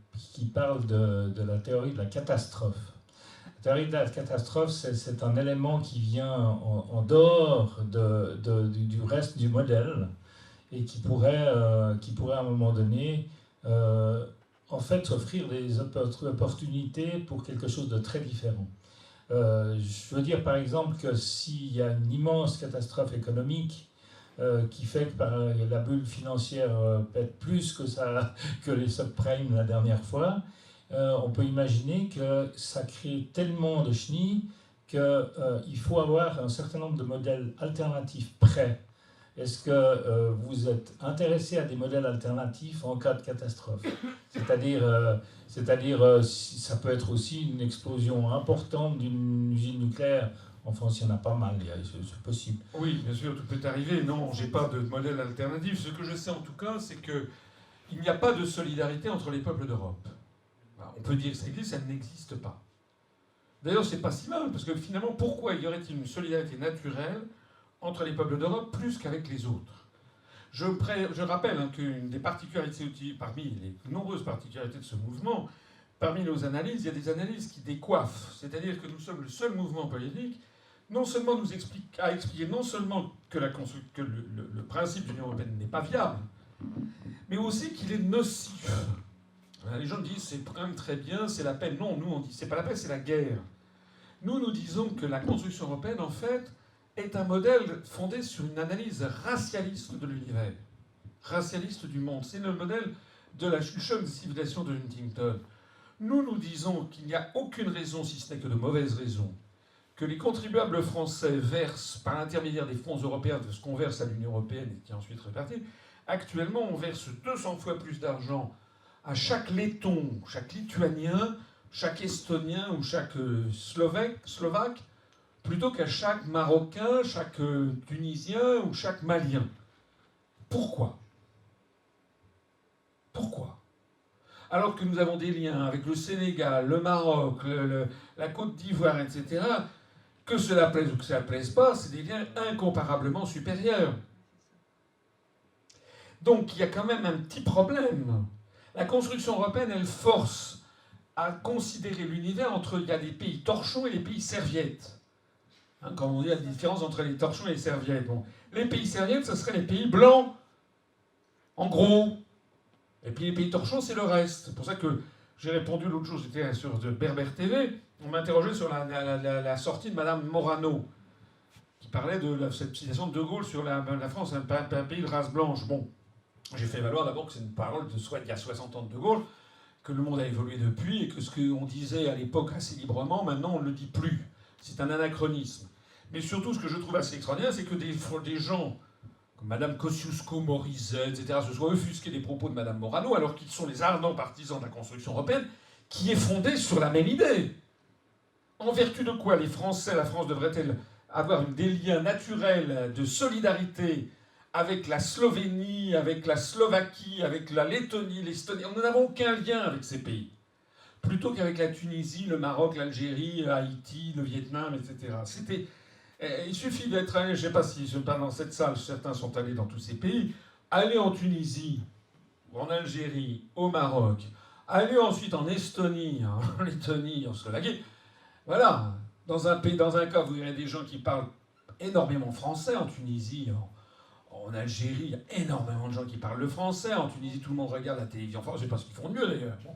parle de la théorie de la catastrophe. La théorie de la catastrophe, c'est un élément qui vient en dehors du reste du modèle et qui pourrait à un moment donné en fait offrir des opportunités pour quelque chose de très différent. Je veux dire par exemple que s'il y a une immense catastrophe économique qui fait que la bulle financière pète plus que les subprimes la dernière fois, on peut imaginer que ça crée tellement de chenilles qu'il faut avoir un certain nombre de modèles alternatifs prêts. Est-ce que vous êtes intéressé à des modèles alternatifs en cas de catastrophe? C'est-à-dire, ça peut être aussi une explosion importante d'une usine nucléaire. En France, il y en a pas mal, c'est possible. Oui, bien sûr, tout peut arriver. Non, j'ai pas de modèle alternatif. Ce que je sais en tout cas, c'est qu'il n'y a pas de solidarité entre les peuples d'Europe. On peut dire que ça existe, ça n'existe pas. D'ailleurs, c'est pas si mal, parce que finalement, pourquoi y aurait-il une solidarité naturelle entre les peuples d'Europe plus qu'avec les autres? Je rappelle qu'une des particularités, parmi les nombreuses particularités de ce mouvement, parmi nos analyses, il y a des analyses qui décoiffent. C'est-à-dire que nous sommes le seul mouvement politique non seulement à expliquer non seulement que le principe de l'Union européenne n'est pas viable, mais aussi qu'il est nocif. Les gens disent c'est quand même très bien, c'est la paix. Non, nous on dit c'est pas la paix, c'est la guerre. Nous disons que la construction européenne, en fait, est un modèle fondé sur une analyse racialiste de l'univers, racialiste du monde. C'est le modèle de la choc de civilisation de Huntington. Nous disons qu'il n'y a aucune raison, si ce n'est que de mauvaises raisons, que les contribuables français versent par l'intermédiaire des fonds européens de ce qu'on verse à l'Union européenne et qui est ensuite réparti. Actuellement, on verse 200 fois plus d'argent à chaque Letton, chaque Lituanien, chaque Estonien ou chaque Slovaque, plutôt qu'à chaque Marocain, chaque Tunisien ou chaque Malien. Pourquoi ? Pourquoi ? Alors que nous avons des liens avec le Sénégal, le Maroc, la Côte d'Ivoire, etc., que cela plaise ou que cela ne plaise pas, c'est des liens incomparablement supérieurs. Donc il y a quand même un petit problème. La construction européenne, elle force à considérer l'univers entre... Il y a les pays torchons et les pays serviettes. Quand on dit la différence entre les torchons et les serviettes. Bon. Les pays serviettes, ce seraient les pays blancs, en gros. Et puis les pays torchons, c'est le reste. C'est pour ça que j'ai répondu l'autre jour, j'étais sur Berber TV, on m'interrogeait sur la sortie de Madame Morano, qui parlait de cette citation de De Gaulle sur la France, un pays de race blanche. Bon, j'ai fait valoir d'abord que c'est une parole d'il y a 60 ans de De Gaulle, que le monde a évolué depuis, et que ce qu'on disait à l'époque assez librement, maintenant on ne le dit plus. C'est un anachronisme. Mais surtout, ce que je trouve assez extraordinaire, c'est que des gens... Madame Kosciusko-Morizet, etc., se soient offusqués des propos de Madame Morano, alors qu'ils sont les ardents partisans de la construction européenne, qui est fondée sur la même idée. En vertu de quoi la France devrait-elle avoir des liens naturels de solidarité avec la Slovénie, avec la Slovaquie, avec la Lettonie, l'Estonie? Nous n'avons aucun lien avec ces pays. Plutôt qu'avec la Tunisie, le Maroc, l'Algérie, Haïti, le Vietnam, etc. Il suffit d'être allé, je ne sais pas si dans cette salle, certains sont allés dans tous ces pays, aller en Tunisie, en Algérie, au Maroc, aller ensuite en Estonie, en Lettonie, en Slovaquie. Voilà. Dans un cas, vous verrez des gens qui parlent énormément français. En Tunisie, en Algérie, il y a énormément de gens qui parlent le français. En Tunisie, tout le monde regarde la télévision française. Je ne sais pas ce qu'ils font de mieux d'ailleurs. Bon.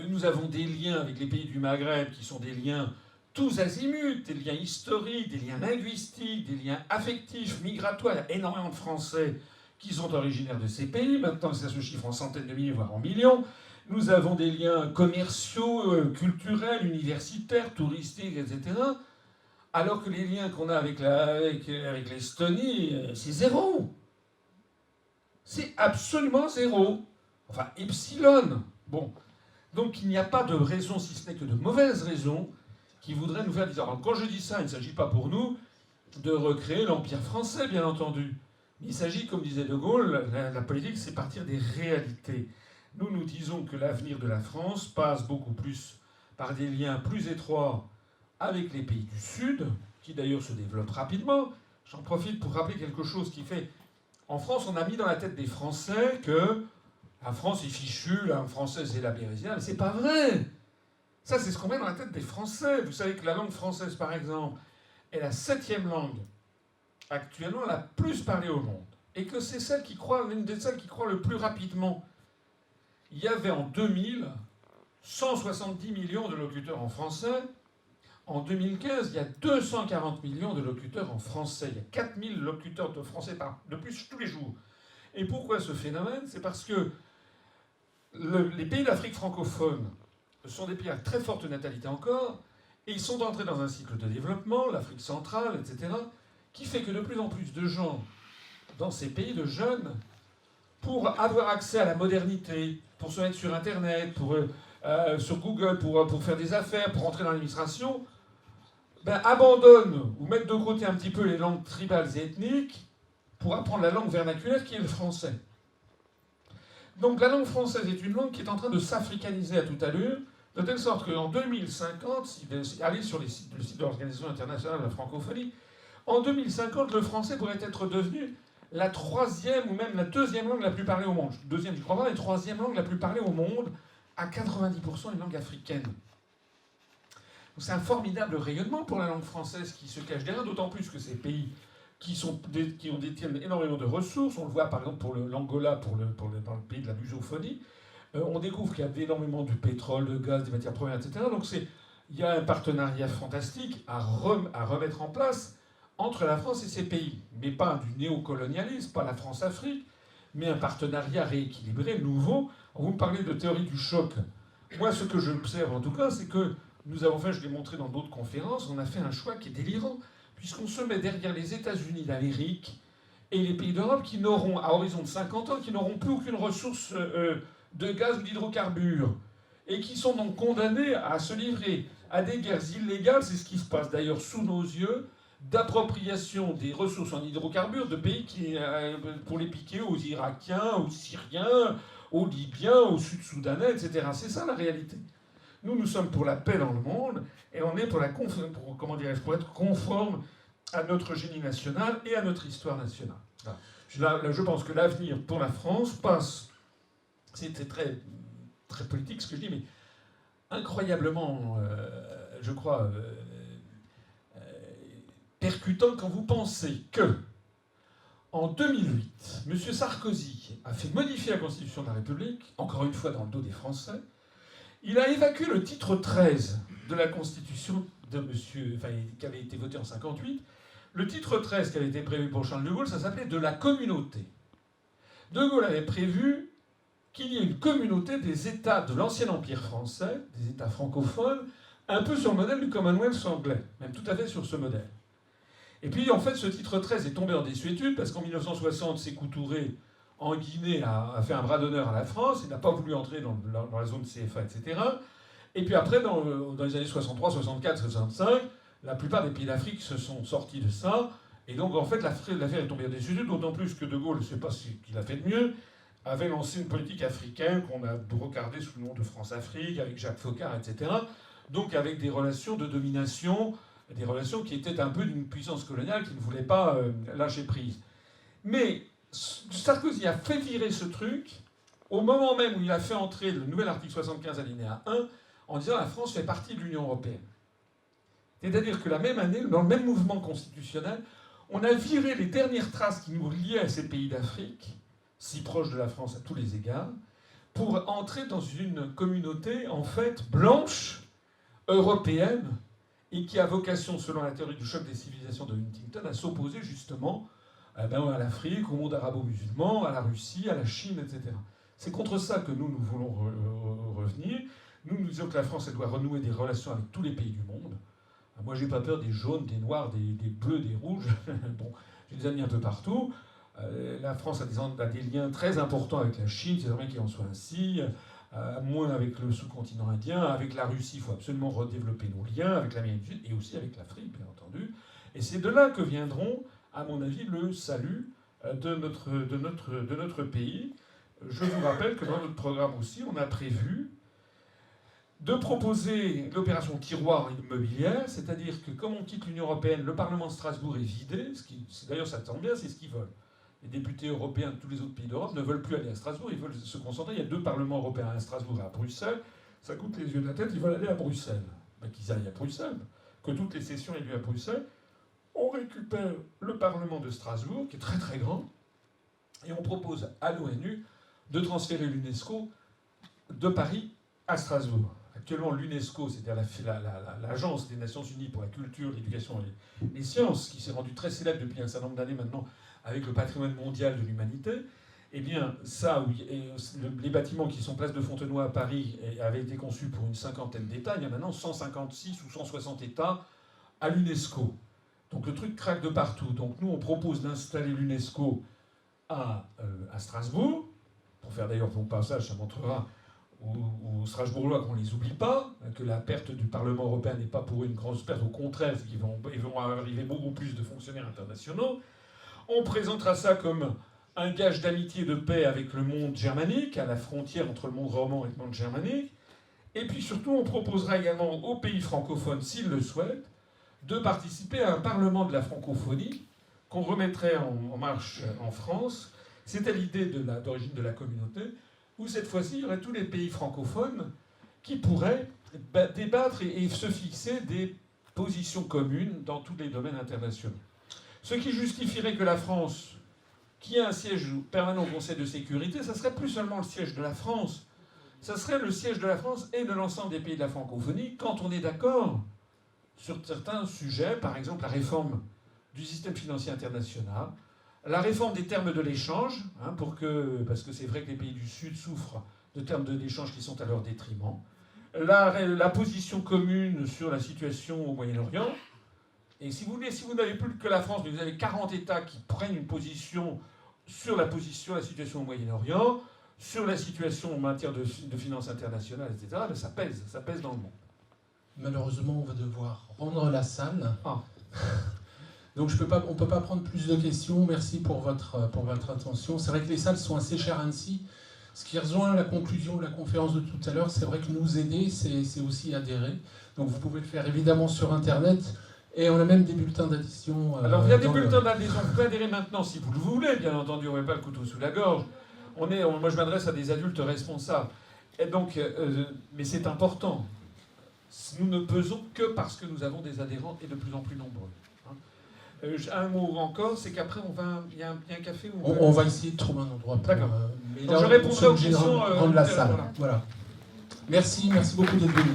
Nous avons des liens avec les pays du Maghreb qui sont des liens tous azimuts, des liens historiques, des liens linguistiques, des liens affectifs, migratoires. Il y a énormément de Français qui sont originaires de ces pays. Maintenant, ça se chiffre en centaines de milliers, voire en millions. Nous avons des liens commerciaux, culturels, universitaires, touristiques, etc. Alors que les liens qu'on a avec l'Estonie, c'est zéro. C'est absolument zéro. Enfin, epsilon. Bon. Donc il n'y a pas de raison, si ce n'est que de mauvaises raisons, qui voudraient nous faire dire. Alors, quand je dis ça, il ne s'agit pas pour nous de recréer l'Empire français, bien entendu. Il s'agit, comme disait De Gaulle, la politique, c'est partir des réalités. Nous disons que l'avenir de la France passe beaucoup plus par des liens plus étroits avec les pays du Sud, qui d'ailleurs se développent rapidement. J'en profite pour rappeler quelque chose qui fait... En France, on a mis dans la tête des Français que la France est fichue, la langue française est la bérésienne. Mais c'est pas vrai. Ça, c'est ce qu'on met dans la tête des Français. Vous savez que la langue française, par exemple, est la 7e langue actuellement la plus parlée au monde. Et que c'est l'une de celles qui croît le plus rapidement. Il y avait en 2000 170 millions de locuteurs en français. En 2015, il y a 240 millions de locuteurs en français. Il y a 4000 locuteurs de français de plus tous les jours. Et pourquoi ce phénomène? C'est parce que les pays d'Afrique francophone sont des pays à très forte natalité encore, et ils sont entrés dans un cycle de développement, l'Afrique centrale, etc., qui fait que de plus en plus de gens dans ces pays, de jeunes, pour avoir accès à la modernité, pour se mettre sur Internet, sur Google, pour faire des affaires, pour entrer dans l'administration, abandonnent ou mettent de côté un petit peu les langues tribales et ethniques pour apprendre la langue vernaculaire qui est le français. Donc la langue française est une langue qui est en train de s'africaniser à toute allure, de telle sorte qu'en 2050, allez sur le site de l'Organisation internationale de la francophonie, en 2050, le français pourrait être devenu la troisième ou même la deuxième langue la plus parlée au monde. Deuxième, je crois pas, la troisième langue la plus parlée au monde, à 90% une langue africaine. Donc c'est un formidable rayonnement pour la langue française qui se cache derrière, d'autant plus que ces pays qui détiennent énormément de ressources, on le voit par exemple pour l'Angola, dans le pays de la lusophonie, on découvre qu'il y a énormément de pétrole, de gaz, des matières premières, etc. Donc il y a un partenariat fantastique à remettre en place entre la France et ces pays. Mais pas du néocolonialisme, pas la France-Afrique, mais un partenariat rééquilibré, nouveau. Vous me parlez de théorie du choc. Moi, ce que j'observe en tout cas, c'est que nous avons fait, je l'ai montré dans d'autres conférences, on a fait un choix qui est délirant, puisqu'on se met derrière les États-Unis d'Amérique et les pays d'Europe qui n'auront, à horizon de 50 ans, qui n'auront plus aucune ressource de gaz ou d'hydrocarbures, et qui sont donc condamnés à se livrer à des guerres illégales, c'est ce qui se passe d'ailleurs sous nos yeux, d'appropriation des ressources en hydrocarbures de pays qui, pour les piquer aux Irakiens, aux Syriens, aux Libyens, aux Sud-Soudanais, etc. C'est ça la réalité. Nous sommes pour la paix dans le monde, et on est pour être conforme à notre génie national et à notre histoire nationale. Là, je pense que l'avenir pour la France passe, c'était très, très politique ce que je dis, mais incroyablement, je crois, percutant quand vous pensez que, en 2008, M. Sarkozy a fait modifier la Constitution de la République, encore une fois dans le dos des Français. Il a évacué le titre 13 de la Constitution qui avait été voté en 1958. Le titre 13 qui avait été prévu pour Charles de Gaulle, ça s'appelait de la communauté. De Gaulle avait prévu qu'il y ait une communauté des États de l'ancien Empire français, des États francophones, un peu sur le modèle du Commonwealth anglais, même tout à fait sur ce modèle. Et puis, en fait, ce titre 13 est tombé en désuétude parce qu'en 1960, Sékou Touré, en Guinée, a fait un bras d'honneur à la France. Il n'a pas voulu entrer dans la zone CFA, etc. Et puis après, dans les années 63, 64, 65, la plupart des pays d'Afrique se sont sortis de ça. Et donc, en fait, l'affaire est tombée en désuétude, d'autant plus que De Gaulle, je ne sais pas ce qu'il a fait de mieux, avait lancé une politique africaine qu'on a regardée sous le nom de France-Afrique, avec Jacques Foccart, etc. Donc, avec des relations de domination, des relations qui étaient un peu d'une puissance coloniale qui ne voulait pas lâcher prise. Mais Sarkozy a fait virer ce truc au moment même où il a fait entrer le nouvel article 75 alinéa 1 en disant la France fait partie de l'Union européenne. C'est-à-dire que la même année, dans le même mouvement constitutionnel, on a viré les dernières traces qui nous liaient à ces pays d'Afrique, si proches de la France à tous les égards, pour entrer dans une communauté en fait blanche, européenne, et qui a vocation, selon la théorie du choc des civilisations de Huntington, à s'opposer justement à l'Afrique, au monde arabo-musulman, à la Russie, à la Chine, etc. C'est contre ça que nous voulons revenir. Nous disons que la France, elle doit renouer des relations avec tous les pays du monde. Moi, j'ai pas peur des jaunes, des noirs, des bleus, des rouges. Bon, j'ai des amis un peu partout. La France a des liens très importants avec la Chine, c'est vrai qu'il en soit ainsi. Moins avec le sous-continent indien. Avec la Russie, il faut absolument redévelopper nos liens, avec l'Amérique du Sud et aussi avec l'Afrique, bien entendu. Et c'est de là que viendront, à mon avis, le salut de notre pays. Je vous rappelle que dans notre programme aussi, on a prévu de proposer l'opération tiroir immobilière, c'est-à-dire que comme on quitte l'Union européenne, le Parlement de Strasbourg est vidé, d'ailleurs ça tombe bien, c'est ce qu'ils veulent. Les députés européens de tous les autres pays d'Europe ne veulent plus aller à Strasbourg, ils veulent se concentrer. Il y a 2 parlements européens, à Strasbourg et à Bruxelles. Ça coûte les yeux de la tête, ils veulent aller à Bruxelles. Ben, qu'ils aillent à Bruxelles, que toutes les sessions aient lieu à Bruxelles. On récupère le Parlement de Strasbourg, qui est très très grand, et on propose à l'ONU de transférer l'UNESCO de Paris à Strasbourg. Actuellement, l'UNESCO, c'est-à-dire l'Agence des Nations Unies pour la culture, l'éducation et les sciences, qui s'est rendue très célèbre depuis un certain nombre d'années maintenant avec le patrimoine mondial de l'humanité, eh bien, les bâtiments qui sont place de Fontenoy à Paris avaient été conçus pour une 50aine d'États. Il y a maintenant 156 ou 160 États à l'UNESCO. Donc le truc craque de partout. Donc nous, on propose d'installer l'UNESCO à Strasbourg, pour faire d'ailleurs mon passage, ça montrera aux Strasbourgeois qu'on ne les oublie pas, que la perte du Parlement européen n'est pas pour eux une grosse perte, au contraire, ils vont arriver beaucoup plus de fonctionnaires internationaux. On présentera ça comme un gage d'amitié et de paix avec le monde germanique, à la frontière entre le monde roman et le monde germanique. Et puis surtout, on proposera également aux pays francophones, s'ils le souhaitent, de participer à un Parlement de la francophonie qu'on remettrait en marche en France. C'était l'idée d'origine de la communauté, où cette fois-ci, il y aurait tous les pays francophones qui pourraient débattre et se fixer des positions communes dans tous les domaines internationaux. Ce qui justifierait que la France, qui a un siège permanent au Conseil de sécurité, ça serait plus seulement le siège de la France, ça serait le siège de la France et de l'ensemble des pays de la francophonie quand on est d'accord sur certains sujets, par exemple la réforme du système financier international, la réforme des termes de l'échange, parce que c'est vrai que les pays du Sud souffrent de termes d'échange qui sont à leur détriment, la position commune sur la situation au Moyen-Orient. Et si vous n'avez plus que la France, mais vous avez 40 États qui prennent une position sur la situation au Moyen-Orient, sur la situation en matière de finances internationales, etc., ben ça pèse dans le monde. Malheureusement, on va devoir rendre la salle. Ah. Donc on ne peut pas prendre plus de questions. Merci pour votre attention. C'est vrai que les salles sont assez chères à Annecy. Ce qui rejoint la conclusion de la conférence de tout à l'heure, c'est vrai que nous aider, c'est aussi adhérer. Donc vous pouvez le faire évidemment sur Internet. Et on a même des bulletins d'adhésion. Alors il y a des bulletins d'adhésion. Vous pouvez adhérer maintenant si vous le voulez, bien entendu. On ne met pas le couteau sous la gorge. Moi je m'adresse à des adultes responsables. Et donc, mais c'est important. Nous ne pesons que parce que nous avons des adhérents et de plus en plus nombreux. Un mot encore, c'est qu'après, il y a un café où on va essayer de trouver un endroit pour... D'accord. Je répondrai aux questions. Rendre la salle. Voilà. Merci beaucoup d'être venu.